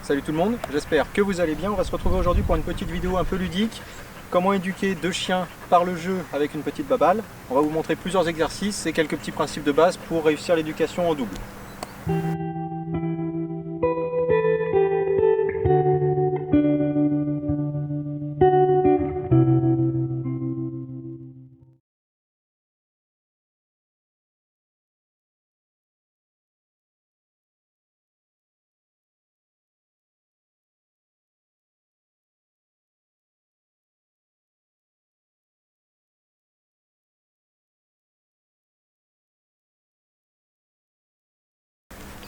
Salut tout le monde, j'espère que vous allez bien. On va se retrouver aujourd'hui pour une petite vidéo un peu ludique. Comment éduquer 2 chiens par le jeu avec une petite babale. On va vous montrer plusieurs exercices et quelques petits principes de base pour réussir l'éducation en double.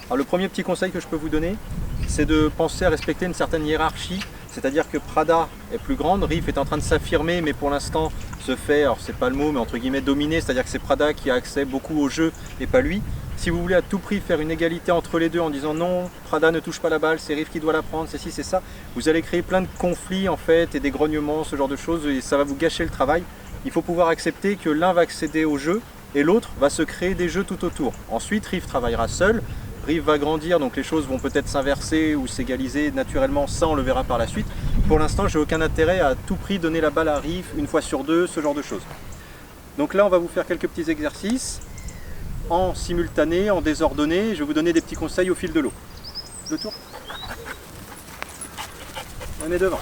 Alors le premier petit conseil que je peux vous donner, c'est de penser à respecter une certaine hiérarchie. C'est-à-dire que Prada est plus grande, Riff est en train de s'affirmer, mais pour l'instant se fait, alors c'est pas le mot, mais entre guillemets dominer, c'est-à-dire que c'est Prada qui a accès beaucoup au jeu et pas lui. Si vous voulez à tout prix faire une égalité entre les deux en disant non, Prada ne touche pas la balle, c'est Riff qui doit la prendre, c'est ci, c'est ça, vous allez créer plein de conflits en fait et des grognements, ce genre de choses, et ça va vous gâcher le travail. Il faut pouvoir accepter que l'un va accéder au jeu et l'autre va se créer des jeux tout autour. Ensuite, Riff travaillera seul. Riff va grandir, donc les choses vont peut-être s'inverser ou s'égaliser naturellement, ça on le verra par la suite. Pour l'instant, j'ai aucun intérêt à tout prix donner la balle à Riff une fois sur deux, ce genre de choses. Donc là, on va vous faire quelques petits exercices en simultané, en désordonné. Je vais vous donner des petits conseils au fil de l'eau. Le tour. On est devant.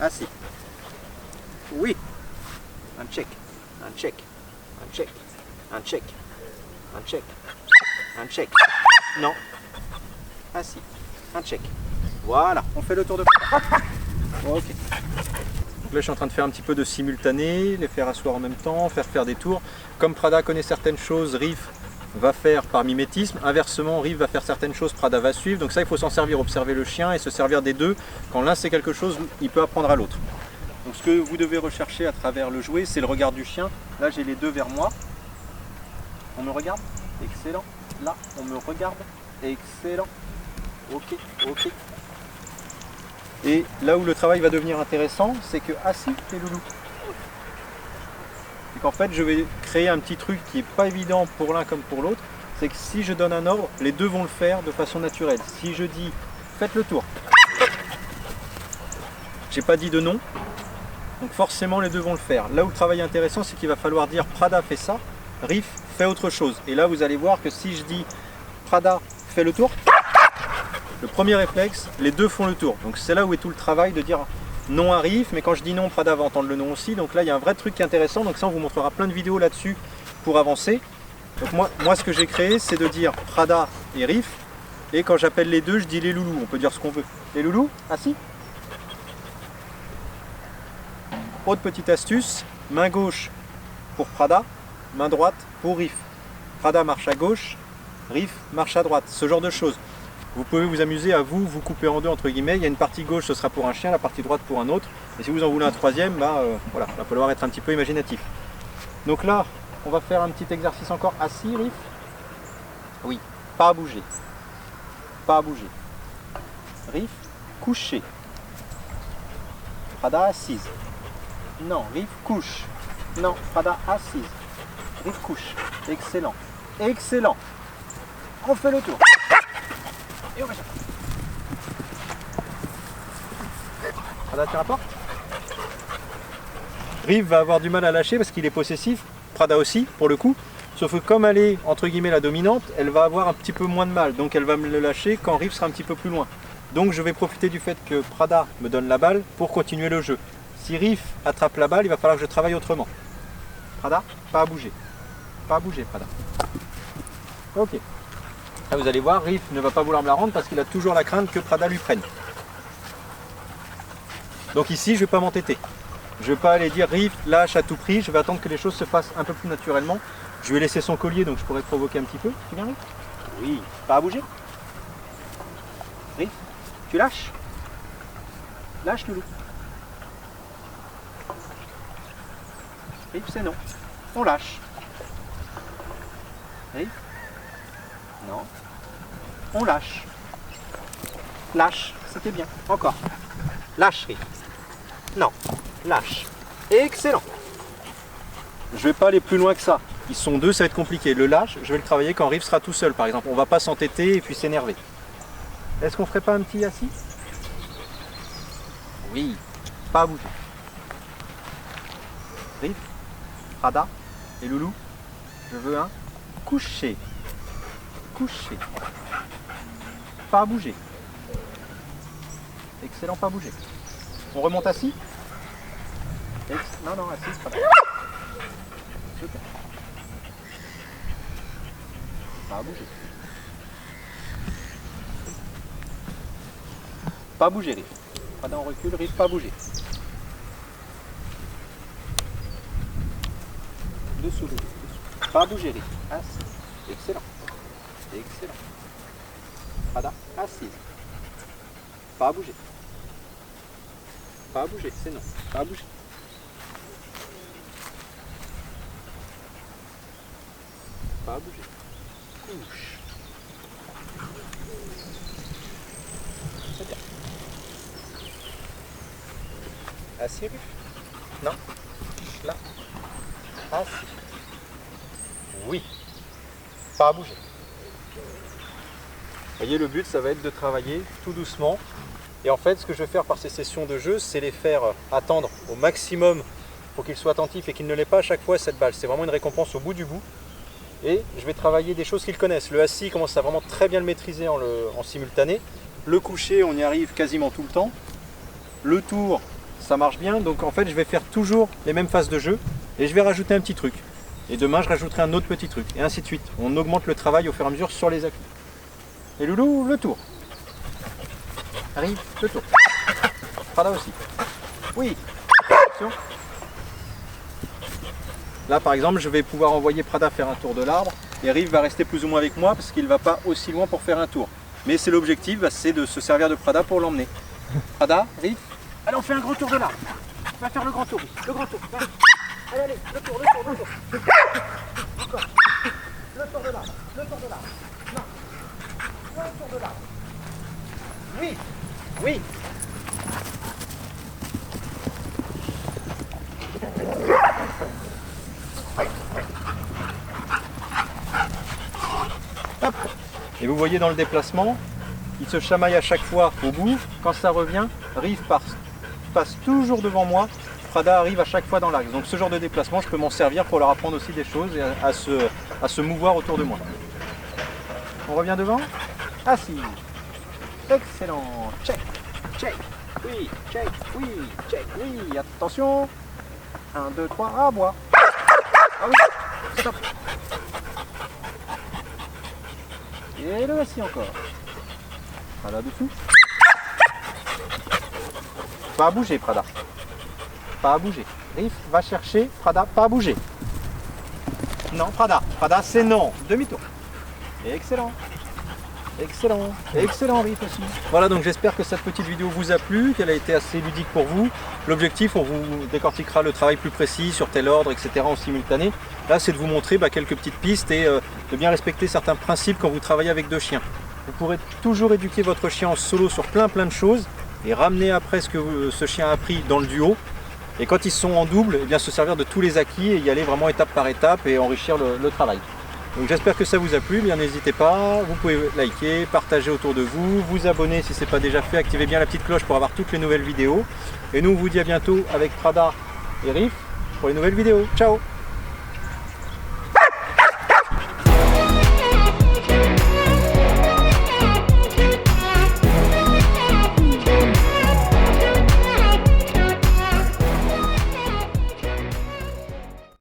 Assis. Oui. Un check. Un check. Un check. Un check. Un check. Un check. Non. Assis. Un check. Voilà, on fait le tour de ok. Donc là, je suis en train de faire un petit peu de simultané, les faire asseoir en même temps, faire des tours. Comme Prada connaît certaines choses, Riff va faire par mimétisme. Inversement, Riff va faire certaines choses, Prada va suivre. Donc ça, il faut s'en servir, observer le chien et se servir des deux. Quand l'un sait quelque chose, il peut apprendre à l'autre. Donc ce que vous devez rechercher à travers le jouet, c'est le regard du chien. Là, j'ai les deux vers moi. On me regarde. Excellent. Là, on me regarde. Excellent. Ok, ok. Et là où le travail va devenir intéressant, c'est que assis, les loulous. Et qu'en fait, je vais créer un petit truc qui n'est pas évident pour l'un comme pour l'autre. C'est que si je donne un ordre, les deux vont le faire de façon naturelle. Si je dis, faites le tour. J'ai pas dit de non. Donc forcément, les deux vont le faire. Là où le travail est intéressant, c'est qu'il va falloir dire Prada fait ça, Riff fait autre chose. Et là, vous allez voir que si je dis Prada fait le tour, le premier réflexe, les deux font le tour. Donc c'est là où est tout le travail de dire non à Riff, mais quand je dis non, Prada va entendre le non aussi. Donc là, il y a un vrai truc qui est intéressant. Donc ça, on vous montrera plein de vidéos là-dessus pour avancer. Donc moi ce que j'ai créé, c'est de dire Prada et Riff. Et quand j'appelle les deux, je dis les loulous. On peut dire ce qu'on veut. Les loulous, assis. Autre petite astuce, main gauche pour Prada, main droite pour Riff. Prada marche à gauche, Riff marche à droite, ce genre de choses. Vous pouvez vous amuser à vous couper en deux entre guillemets. Il y a une partie gauche, ce sera pour un chien, la partie droite pour un autre. Et si vous en voulez un troisième, voilà, il va falloir être un petit peu imaginatif. Donc là, on va faire un petit exercice encore assis, Riff. Oui, pas à bouger. Pas à bouger. Riff, couché. Prada assise. Non, Riff couche. Non, Prada assise. Riff couche. Excellent. Excellent. On fait le tour. Et on va chercher. Prada, tu rapportes. Riff va avoir du mal à lâcher parce qu'il est possessif. Prada aussi, pour le coup. Sauf que comme elle est, entre guillemets, la dominante, elle va avoir un petit peu moins de mal. Donc elle va me le lâcher quand Riff sera un petit peu plus loin. Donc je vais profiter du fait que Prada me donne la balle pour continuer le jeu. Si Riff attrape la balle, il va falloir que je travaille autrement. Prada, pas à bouger. Pas à bouger, Prada. Ok. Là, vous allez voir, Riff ne va pas vouloir me la rendre parce qu'il a toujours la crainte que Prada lui prenne. Donc ici, je ne vais pas m'entêter. Je ne vais pas aller dire Riff, lâche à tout prix. Je vais attendre que les choses se fassent un peu plus naturellement. Je vais laisser son collier, donc je pourrais provoquer un petit peu. Tu viens, Riff? Oui. Pas à bouger. Riff, tu lâches? Lâche, loulou. Riff, c'est non. On lâche. Riff. Non. On lâche. Lâche. C'était bien. Encore. Lâche, Riff. Non. Lâche. Excellent. Je vais pas aller plus loin que ça. Ils sont deux, ça va être compliqué. Le lâche, je vais le travailler quand Riff sera tout seul, par exemple. On va pas s'entêter et puis s'énerver. Est-ce qu'on ferait pas un petit assis? Oui. Pas à bouger. Riff, Prada et Loulou, je veux un coucher. Coucher. Pas à bouger. Excellent, pas à bouger. On remonte assis. Non, non, assis, c'est pas mal. Super. Pas à bouger. Pas à bouger, Riff. Prada, on recule, Riff, pas à bouger. Dessous, Riff. Dessous. Pas à bouger, Riff. Assis. Excellent. Excellent. Prada, assise. Pas à bouger. Pas à bouger, c'est non. Pas à bouger. Pas à bouger. Couche. C'est bien. Assis, Riff. Non. Là. Assis. Oui. Pas à bouger. Vous voyez, le but, ça va être de travailler tout doucement. Et en fait, ce que je vais faire par ces sessions de jeu, c'est les faire attendre au maximum pour qu'ils soient attentifs et qu'ils ne l'aient pas à chaque fois cette balle. C'est vraiment une récompense au bout du bout. Et je vais travailler des choses qu'ils connaissent. Le assis, ils commencent à vraiment très bien le maîtriser en simultané. Le coucher, on y arrive quasiment tout le temps. Le tour, ça marche bien. Donc en fait, je vais faire toujours les mêmes phases de jeu et je vais rajouter un petit truc. Et demain, je rajouterai un autre petit truc. Et ainsi de suite. On augmente le travail au fur et à mesure sur les acquis. Et Loulou, le tour. Arrive, le tour. Prada aussi. Oui. Attention. Là, par exemple, je vais pouvoir envoyer Prada faire un tour de l'arbre. Et Riff va rester plus ou moins avec moi parce qu'il ne va pas aussi loin pour faire un tour. Mais c'est l'objectif, c'est de se servir de Prada pour l'emmener. Prada, Riff. Allez, on fait un grand tour de l'arbre. On va faire le grand tour. Le grand tour. Allez, allez, le tour, le tour, le tour. Encore. Le tour de l'arbre. Le tour de l'arbre. Non. Le tour de l'arbre. Oui. Oui. Hop. Et vous voyez dans le déplacement, il se chamaille à chaque fois au bout. Quand ça revient, Riff passe toujours devant moi. Prada arrive à chaque fois dans l'axe. Donc ce genre de déplacement, je peux m'en servir pour leur apprendre aussi des choses et à se mouvoir autour de moi. On revient devant. Assis. Excellent. Check. Check. Oui. Check. Oui. Check. Oui. Attention. 1, 2, 3. Ah, bois. Ah oui. Stop. Et le assis encore. Prada dessous. Pas à bouger, Prada. Pas à bouger. Riff va chercher. Prada, pas à bouger. Non, Prada. Prada, c'est non. Demi-tour. Excellent. Excellent. Excellent, Riff aussi. Voilà, donc j'espère que cette petite vidéo vous a plu, qu'elle a été assez ludique pour vous. L'objectif, on vous décortiquera le travail plus précis sur tel ordre, etc. en simultané. Là, c'est de vous montrer quelques petites pistes et de bien respecter certains principes quand vous travaillez avec deux chiens. Vous pourrez toujours éduquer votre chien en solo sur plein de choses et ramener après ce que ce chien a appris dans le duo. Et quand ils sont en double, eh bien, se servir de tous les acquis et y aller vraiment étape par étape et enrichir le travail. Donc j'espère que ça vous a plu, bien n'hésitez pas, vous pouvez liker, partager autour de vous, vous abonner si ce n'est pas déjà fait, activez bien la petite cloche pour avoir toutes les nouvelles vidéos. Et nous on vous dit à bientôt avec Prada et Riff pour les nouvelles vidéos. Ciao!